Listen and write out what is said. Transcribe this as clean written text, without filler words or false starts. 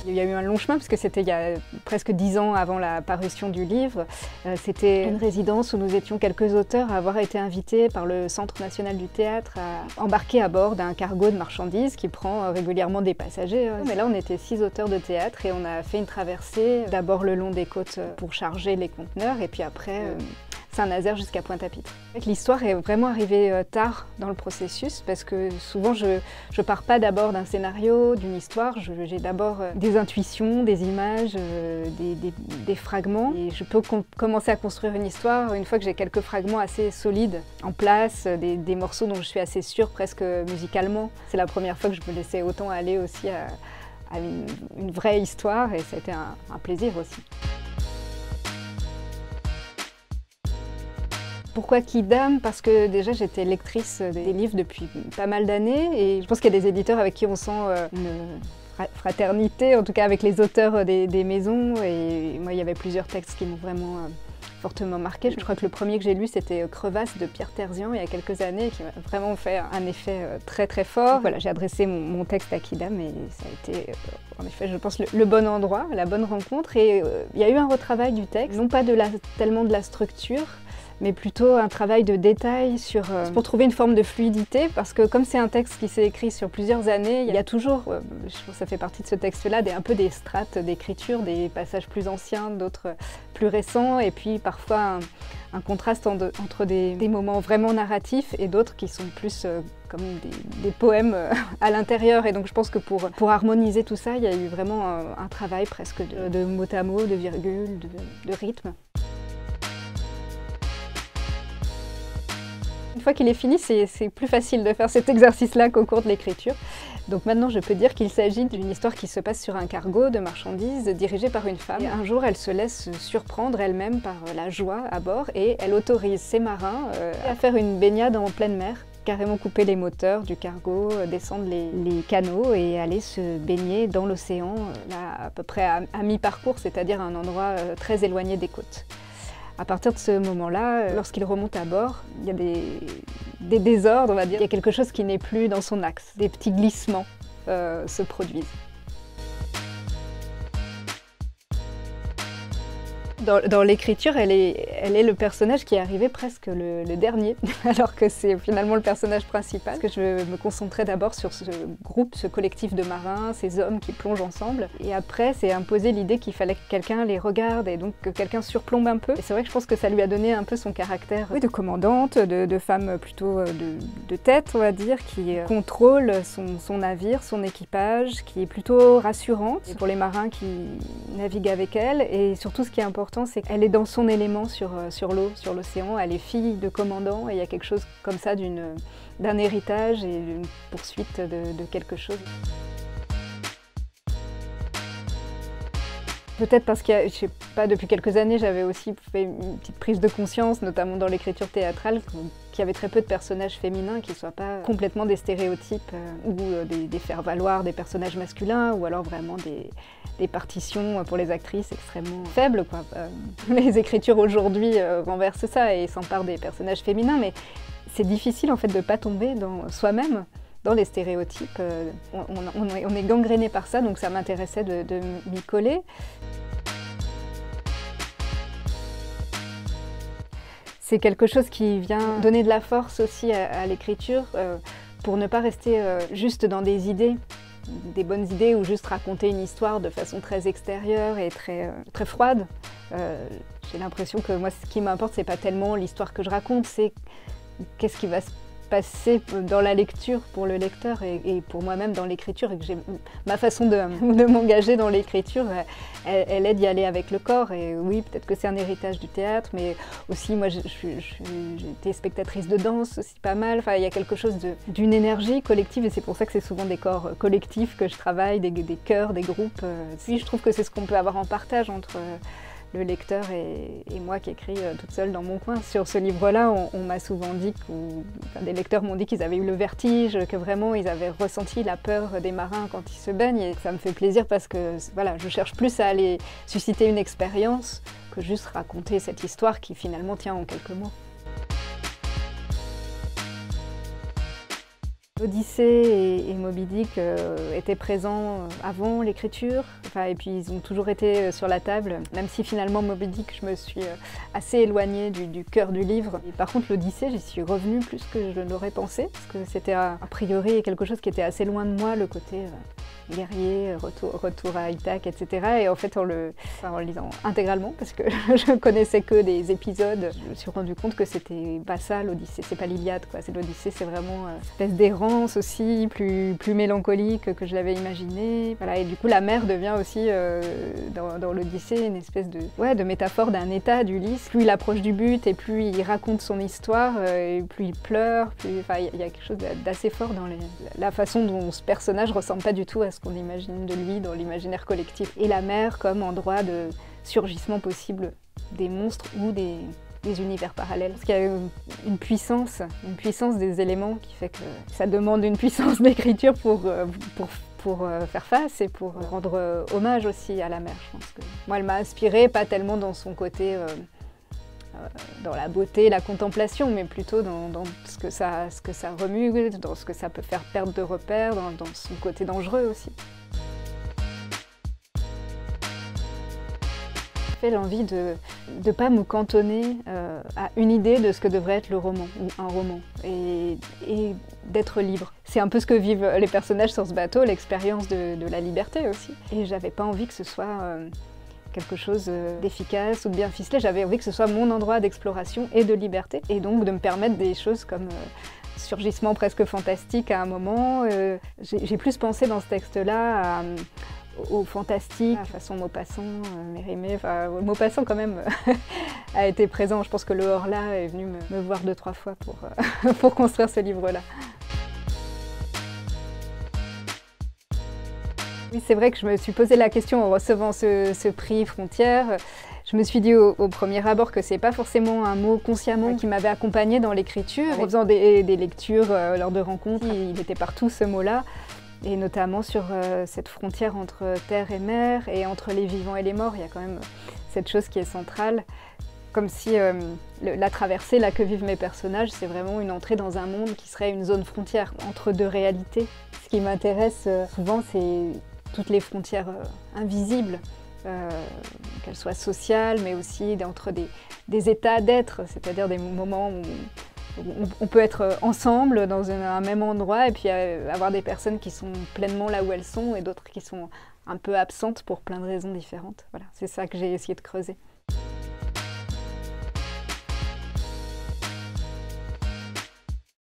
Il y a eu un long chemin parce que c'était il y a presque 10 ans avant la parution du livre. C'était une résidence où nous étions quelques auteurs à avoir été invités par le Centre national du théâtre à embarquer à bord d'un cargo de marchandises qui prend régulièrement des passagers. Mais là, on était 6 auteurs de théâtre et on a fait une traversée, d'abord le long des côtes pour charger les conteneurs et puis après Saint-Nazaire jusqu'à Pointe-à-Pitre. L'histoire est vraiment arrivée tard dans le processus parce que souvent je pars pas d'abord d'un scénario, d'une histoire, j'ai d'abord des intuitions, des images, des fragments et je peux commencer à construire une histoire une fois que j'ai quelques fragments assez solides en place, des morceaux dont je suis assez sûre presque musicalement. C'est la première fois que je me laissais autant aller aussi à une vraie histoire et ça a été un plaisir aussi. Pourquoi Quidam? Parce que déjà j'étais lectrice des livres depuis pas mal d'années et je pense qu'il y a des éditeurs avec qui on sent une fraternité, en tout cas avec les auteurs des maisons. Et moi il y avait plusieurs textes qui m'ont vraiment fortement marqué. Je crois que le premier que j'ai lu c'était Crevasse de Pierre Terzian il y a quelques années et qui m'a vraiment fait un effet très très fort. Voilà, j'ai adressé mon texte à Quidam et ça a été en effet je pense le bon endroit, la bonne rencontre. Et il y a eu un retravail du texte, non pas tellement de la structure, mais plutôt un travail de détail pour trouver une forme de fluidité, parce que comme c'est un texte qui s'est écrit sur plusieurs années, il y a toujours, je pense que ça fait partie de ce texte-là, un peu des strates d'écriture, des passages plus anciens, d'autres plus récents, et puis parfois un contraste entre des moments vraiment narratifs et d'autres qui sont plus comme des poèmes à l'intérieur. Et donc je pense que pour harmoniser tout ça, il y a eu vraiment un travail presque de mot à mot, de virgule, de rythme. Une fois qu'il est fini, c'est plus facile de faire cet exercice-là qu'au cours de l'écriture. Donc maintenant, je peux dire qu'il s'agit d'une histoire qui se passe sur un cargo de marchandises dirigé par une femme. Et un jour, elle se laisse surprendre elle-même par la joie à bord et elle autorise ses marins à faire une baignade en pleine mer, carrément couper les moteurs du cargo, descendre les canaux et aller se baigner dans l'océan, là à peu près à mi-parcours, c'est-à-dire à un endroit très éloigné des côtes. À partir de ce moment-là, lorsqu'il remonte à bord, il y a des désordres, on va dire. Il y a quelque chose qui n'est plus dans son axe. Des petits glissements se produisent. Dans l'écriture, elle est le personnage qui est arrivé presque le dernier, alors que c'est finalement le personnage principal. Parce que je me concentrais d'abord sur ce groupe, ce collectif de marins, ces hommes qui plongent ensemble. Et après, c'est imposé l'idée qu'il fallait que quelqu'un les regarde et donc que quelqu'un surplombe un peu. Et c'est vrai que je pense que ça lui a donné un peu son caractère de commandante, de femme plutôt de tête, on va dire, qui contrôle son navire, son équipage, qui est plutôt rassurante pour les marins qui naviguent avec elle. Et surtout, ce qui est important, c'est qu'elle est dans son élément sur l'eau, sur l'océan. Elle est fille de commandant et il y a quelque chose comme ça d'un héritage et d'une poursuite de quelque chose. Peut-être parce que, je sais pas, depuis quelques années, j'avais aussi fait une petite prise de conscience, notamment dans l'écriture théâtrale, qu'il y avait très peu de personnages féminins qui ne soient pas complètement des stéréotypes ou des faire-valoir des personnages masculins, ou alors vraiment des partitions pour les actrices extrêmement faibles, quoi. Les écritures aujourd'hui renversent ça et s'emparent des personnages féminins, mais c'est difficile en fait de ne pas tomber dans soi-même. Dans les stéréotypes, on est gangréné par ça, donc ça m'intéressait de m'y coller. C'est quelque chose qui vient donner de la force aussi à l'écriture, pour ne pas rester juste dans des idées, des bonnes idées, ou juste raconter une histoire de façon très extérieure et très froide. J'ai l'impression que moi, ce qui m'importe, c'est pas tellement l'histoire que je raconte, c'est qu'est-ce qui va se passer dans la lecture pour le lecteur et pour moi-même dans l'écriture, et que ma façon de m'engager dans l'écriture, elle est d'y aller avec le corps. Et oui, peut-être que c'est un héritage du théâtre, mais aussi moi j'ai été spectatrice de danse aussi pas mal. Enfin, il y a quelque chose d'une énergie collective et c'est pour ça que c'est souvent des corps collectifs que je travaille, des chœurs, des groupes. Puis je trouve que c'est ce qu'on peut avoir en partage entre le lecteur et moi qui écris toute seule dans mon coin. Sur ce livre-là, on m'a souvent dit, des lecteurs m'ont dit qu'ils avaient eu le vertige, que vraiment ils avaient ressenti la peur des marins quand ils se baignent. Et ça me fait plaisir parce que voilà, je cherche plus à aller susciter une expérience que juste raconter cette histoire qui finalement tient en quelques mots. L'Odyssée et Moby Dick étaient présents avant l'écriture, et puis ils ont toujours été sur la table, même si finalement Moby Dick, je me suis assez éloignée du cœur du livre. Et par contre l'Odyssée, j'y suis revenue plus que je l'aurais pensé, parce que c'était a priori quelque chose qui était assez loin de moi, le côté guerrier, retour à Ithaque, etc. Et en fait, en le lisant intégralement, parce que je connaissais que des épisodes, je me suis rendu compte que c'était pas ça l'Odyssée, c'est pas l'Iliade, quoi. C'est l'Odyssée, c'est vraiment une espèce d'errance aussi, plus mélancolique que je l'avais imaginé. Voilà, et du coup, la mer devient aussi, dans l'Odyssée, une espèce de métaphore d'un état d'Ulysse. Plus il approche du but et plus il raconte son histoire, et plus il pleure, il y a quelque chose d'assez fort dans la façon dont ce personnage ressemble pas du tout à ce qu'on imagine de lui dans l'imaginaire collectif. Et la mer comme endroit de surgissement possible des monstres ou des univers parallèles. Parce qu'il y a une puissance des éléments qui fait que ça demande une puissance d'écriture pour faire face et pour rendre hommage aussi à la mer. Je pense que moi, elle m'a inspirée, pas tellement dans son côté dans la beauté, la contemplation, mais plutôt dans ce que ça remue, dans ce que ça peut faire perdre de repères, dans son côté dangereux aussi. J'ai l'envie de ne pas me cantonner à une idée de ce que devrait être le roman, ou un roman, et d'être libre. C'est un peu ce que vivent les personnages sur ce bateau, l'expérience de la liberté aussi. Et j'avais pas envie que ce soit quelque chose d'efficace ou de bien ficelé, j'avais envie que ce soit mon endroit d'exploration et de liberté, et donc de me permettre des choses comme surgissement presque fantastique à un moment. J'ai plus pensé dans ce texte-là au fantastique, façon Maupassant, Mérimée, Maupassant quand même a été présent. Je pense que le Horla est venu me voir 2-3 fois pour construire ce livre-là. Oui, c'est vrai que je me suis posé la question en recevant ce prix Frontières. Je me suis dit au premier abord que c'est pas forcément un mot consciemment qui m'avait accompagnée dans l'écriture. En faisant des lectures lors de rencontres, il était partout ce mot-là. Et notamment sur cette frontière entre terre et mer et entre les vivants et les morts. Il y a quand même cette chose qui est centrale. Comme si la traversée là, que vivent mes personnages, c'est vraiment une entrée dans un monde qui serait une zone frontière entre deux réalités. Ce qui m'intéresse souvent, c'est toutes les frontières invisibles, qu'elles soient sociales, mais aussi entre des états d'être, c'est-à-dire des moments où on peut être ensemble dans un même endroit et puis avoir des personnes qui sont pleinement là où elles sont et d'autres qui sont un peu absentes pour plein de raisons différentes. Voilà, c'est ça que j'ai essayé de creuser.